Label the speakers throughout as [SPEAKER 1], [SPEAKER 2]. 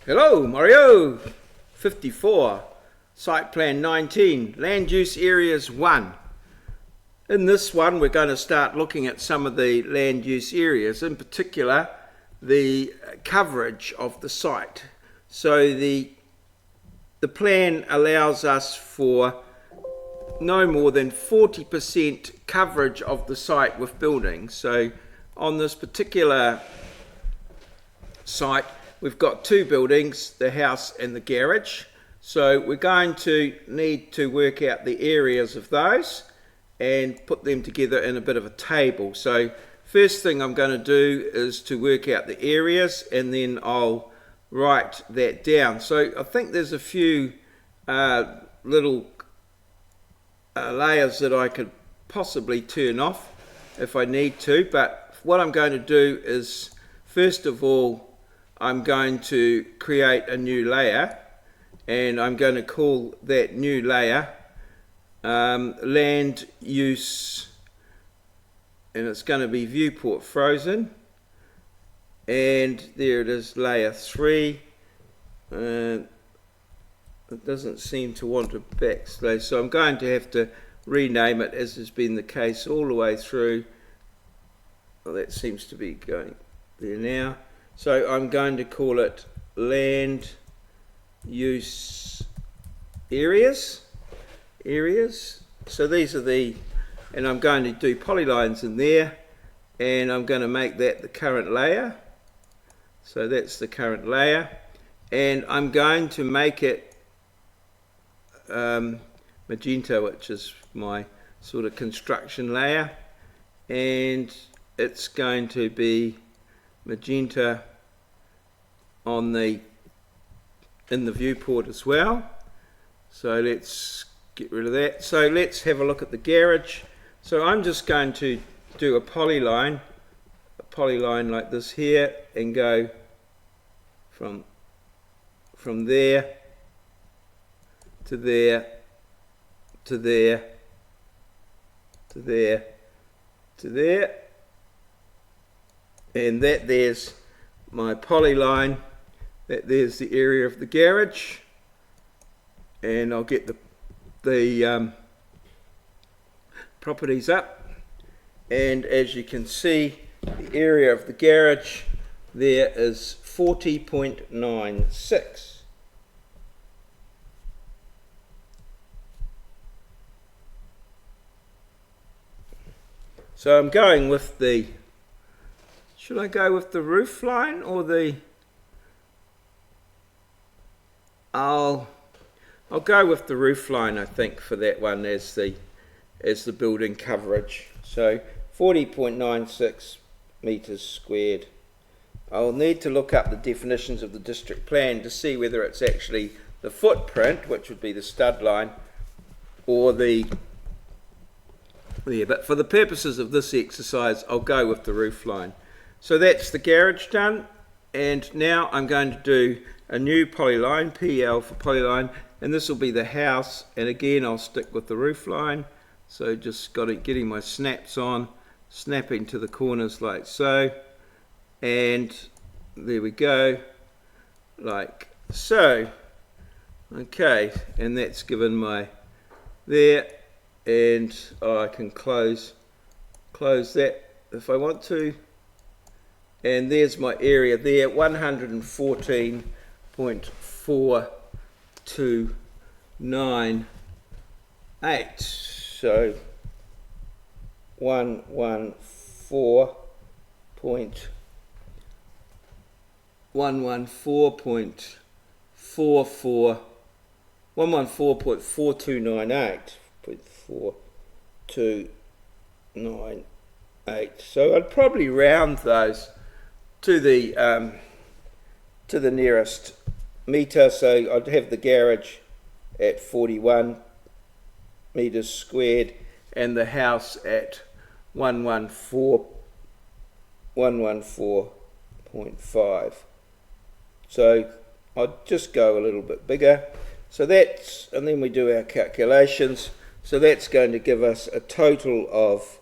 [SPEAKER 1] Hello, Mario 54, Site Plan 19, Land Use Areas 1. In this one, we're going to start looking at some of the land use areas, in particular, the coverage of the site. So the plan allows us for no more than 40% coverage of the site with buildings. So on this particular site, we've got two buildings, the house and the garage. So we're going to need to work out the areas of those and put them together in a bit of a table. So first thing I'm going to do is to work out the areas, and then I'll write that down. So I think there's a few little layers that I could possibly turn off if I need to, but what I'm going to do is, first of all, I'm going to create a new layer, and I'm going to call that new layer land use, and it's going to be viewport frozen, and there it is, layer 3. It doesn't seem to want a backslash, so I'm going to have to rename it, as has been the case all the way through. Well, that seems to be going there now. So I'm going to call it land use areas. So these are the, and I'm going to do polylines in there, and I'm going to make that the current layer. So that's the current layer, and I'm going to make it magenta, which is my sort of construction layer, and it's going to be magenta on the in the viewport as well. So let's get rid of that. So let's have a look at the garage. So I'm just going to do a polyline like this here, and go from there to there to there to there to there, and that there's my polyline, that there's the area of the garage, and I'll get the properties up, and as you can see, the area of the garage there is 40.96. So I'm going with the, should I go with the roof line or the, I'll go with the roof line, I think, for that one as the building coverage. So 40.96 meters squared. I'll need to look up the definitions of the district plan to see whether it's actually the footprint, which would be the stud line, or the, yeah, but for the purposes of this exercise, I'll go with the roof line. So that's the garage done, and now I'm going to do a new polyline, PL for polyline, and this will be the house, and again I'll stick with the roof line. So just got it, getting my snaps on, snapping to the corners like so, and there we go, like so. Okay, and that's given my there, and I can close that if I want to, and there's my area there, 114.4298. So 114.4298. So I'd probably round those to the nearest meter. So I'd have the garage at 41 meters squared and the house at 114.5. So I'd just go a little bit bigger. So that's, and then we do our calculations. So that's going to give us a total of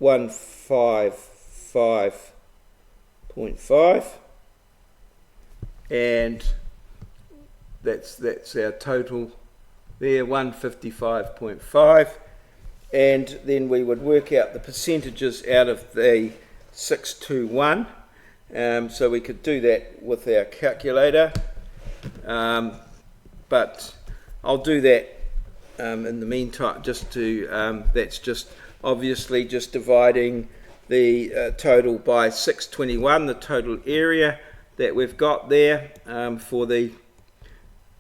[SPEAKER 1] 155.5 and that's our total there, 155.5, and then we would work out the percentages out of the 621. So we could do that with our calculator, but I'll do that in the meantime, just to that's just obviously just dividing the total by 621, the total area that we've got there for the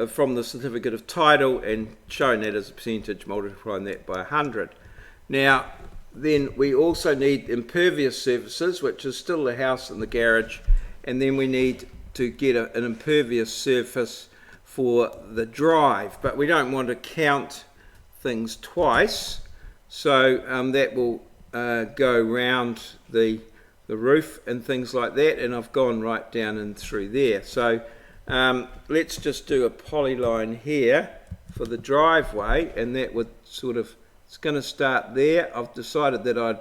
[SPEAKER 1] from the certificate of title, and showing that as a percentage, multiplying that by 100. Now then we also need impervious surfaces, which is still the house and the garage, and then we need to get an impervious surface for the drive, but we don't want to count things twice, so that will go around the roof and things like that, and I've gone right down and through there. So let's just do a polyline here for the driveway, and that would sort of, it's going to start there. I've decided that I'd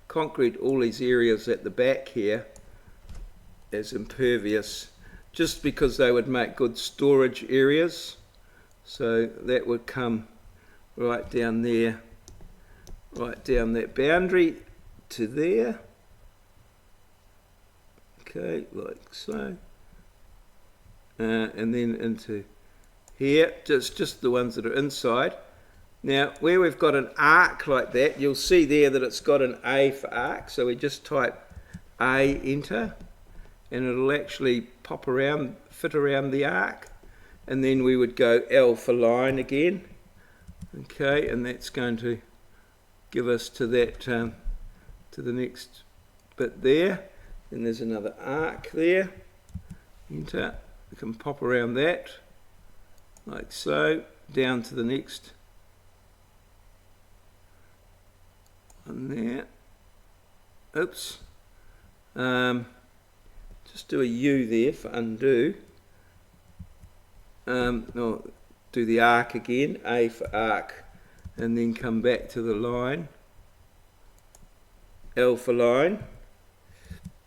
[SPEAKER 1] concrete all these areas at the back here as impervious, just because they would make good storage areas. So that would come right down there, right down that boundary to there. Okay, like so. And then into here, just the ones that are inside. Now, where we've got an arc like that, you'll see there that it's got an A for arc, so we just type A, enter, and it'll actually pop around, fit around the arc. And then we would go L for line again. Okay, and that's going to give us to that, to the next bit there. Then there's another arc there. Enter. We can pop around that, like so, down to the next one there. Oops. Just do a U there for undo. No, do the arc again, A for arc, and then come back to the line, L for line,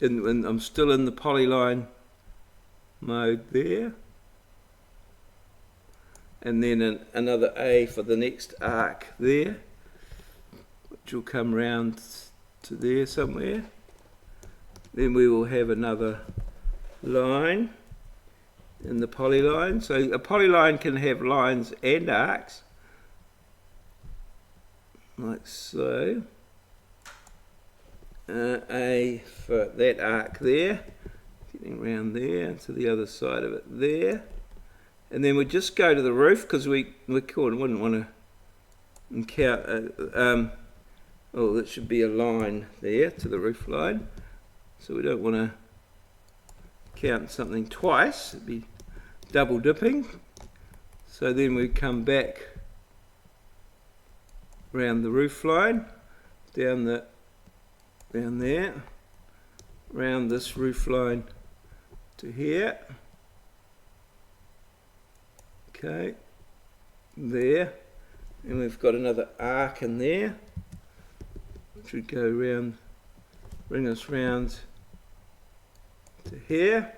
[SPEAKER 1] and I'm still in the polyline mode there, and then another A for the next arc there, which will come round to there somewhere. Then we will have another line in the polyline. So a polyline can have lines and arcs, like so. A for that arc there, getting around there to the other side of it there, and then we just go to the roof, because we wouldn't want to count. Oh, that should be a line there to the roof line, so we don't want to count something twice. It'd be double dipping. So then we come back round the roof line, down there, round this roof line to here. Okay, there, and we've got another arc in there, which would go round, bring us round to here,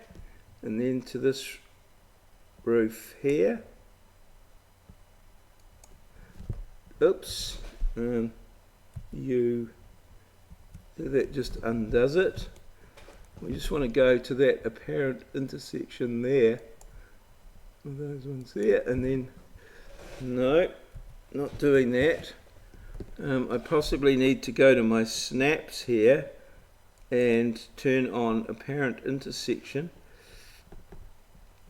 [SPEAKER 1] and then to this roof here. Oops, that just undoes it. We just want to go to that apparent intersection there, with those ones there, and then, no, not doing that. I possibly need to go to my snaps here and turn on apparent intersection.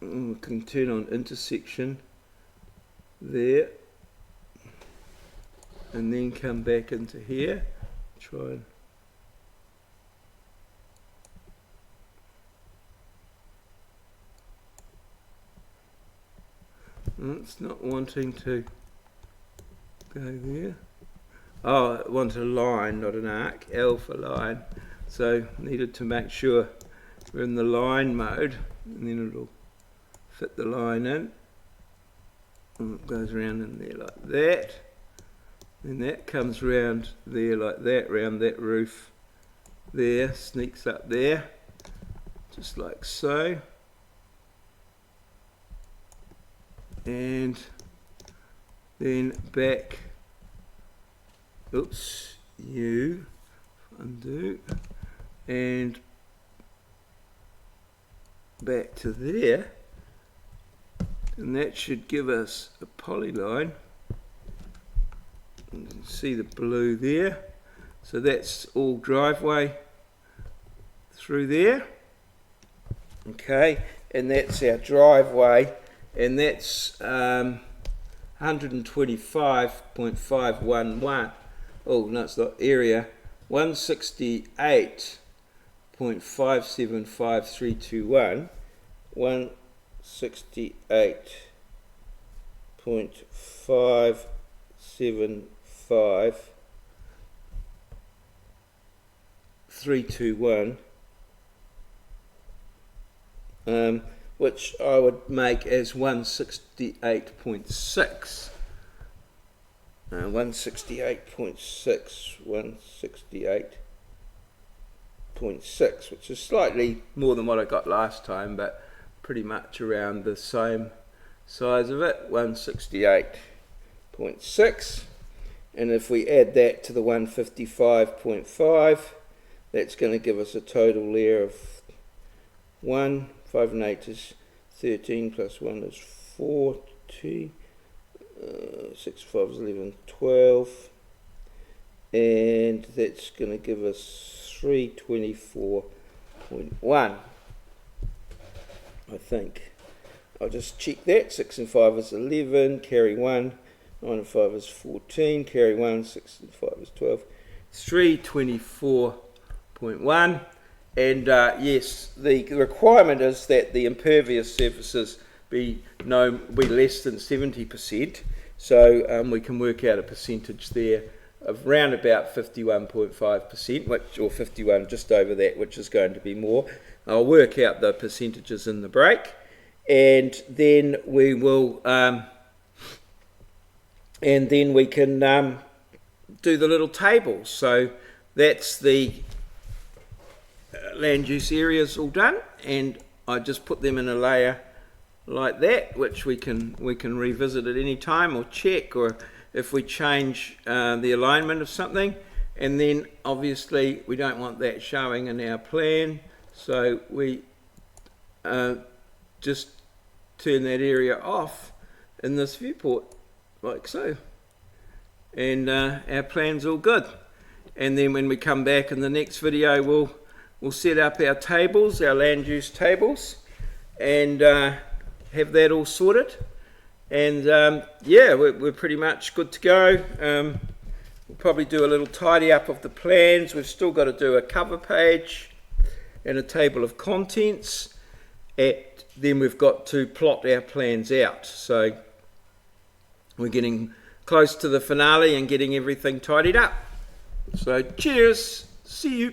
[SPEAKER 1] We can turn on intersection there, and then come back into here, try and it's not wanting to go there. Oh, I want a line, not an arc. L for line. So needed to make sure we're in the line mode, and then it'll fit the line in. And it goes around in there like that. Then that comes round there like that, round that roof there, sneaks up there, just like so. and then back, oops, you, undo, and back to there, and that should give us a polyline. You can see the blue there, so that's all driveway through there. Okay, and that's our driveway, and that's 125.511. Oh no, it's not area. 168.575321. 168.575,321. Which I would make as 168.6. 168.6, which is slightly more than what I got last time, but pretty much around the same size of it, 168.6. And if we add that to the 155.5, that's going to give us a total there of 1, 5 and 8 is 13, plus 1 is 40, 6, 5 is 11, 12, and that's going to give us 324.1, I think. I'll just check that. 6 and 5 is 11, carry 1, 9 and 5 is 14, carry 1, 6 and 5 is 12, 324.1. And yes, the requirement is that the impervious surfaces be less than 70%. So we can work out a percentage there of round about 51.5%, or 51, just over that, which is going to be more. I'll work out the percentages in the break, and then we will, and then we can do the little tables. So that's the land use areas all done, and I just put them in a layer like that, which we can revisit at any time or check, or if we change the alignment of something. And then obviously we don't want that showing in our plan, so we just turn that area off in this viewport like so, and our plan's all good. And then when we come back in the next video, we'll set up our tables, our land use tables, and have that all sorted. And yeah, we're pretty much good to go. We'll probably do a little tidy up of the plans. We've still got to do a cover page and a table of contents. Then we've got to plot our plans out. So we're getting close to the finale and getting everything tidied up. So cheers, see you.